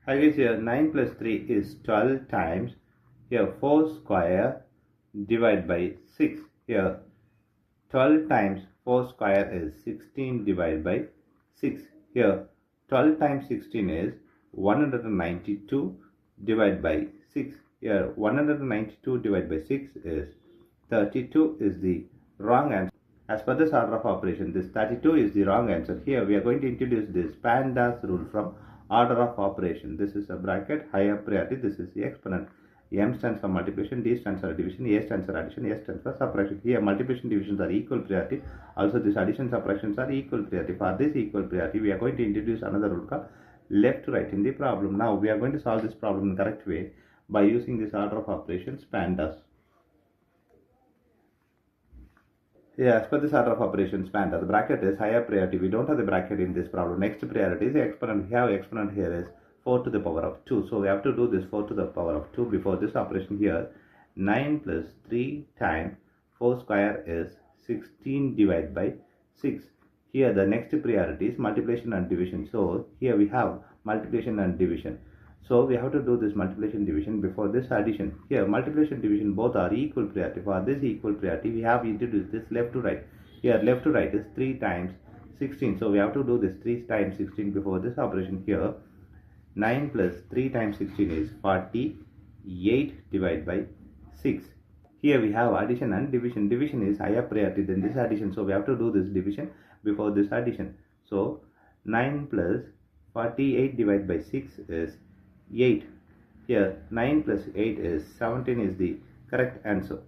I guess here 9 plus 3 is 12 times. Here 4 square divided by 6. Here 12 times 4 square is 16 divided by 6. Here 12 times 16 is 192 divided by 6. Here 192 divided by 6 is 32 is the wrong answer. As per this order of operation, this 32 is the wrong answer. Here we are going to introduce this PEMDAS rule from order of operation. This is a bracket, higher priority. This is the exponent. M stands for multiplication, D stands for division, A stands for addition, S stands for subtraction. Here multiplication divisions are equal priority. Also this addition subtractions are equal priority. For this equal priority, we are going to introduce another rule called left to right in the problem. Now we are going to solve this problem in the correct way by using this order of operations PEMDAS. As per this order of operations, PEMDAS, the bracket is higher priority. We don't have the bracket in this problem. Next priority is the exponent. We have exponent here is 4 to the power of 2. So we have to do this 4 to the power of 2 before this operation here. 9 plus 3 times 4 square is 16 divided by 6. Here the next priority is multiplication and division. So here we have multiplication and division. So we have to do this multiplication division before this addition. Here multiplication division both are equal priority. For this equal priority we have introduced this left to right. Here left to right is 3 times 16. So we have to do this 3 times 16 before this operation here. 9 plus 3 times 16 is 48 divided by 6. Here we have addition and division. Division is higher priority than this addition. So we have to do this division before this addition. So 9 plus 48 divided by 6 is 8. Here 9 plus 8 is 17 is the correct answer.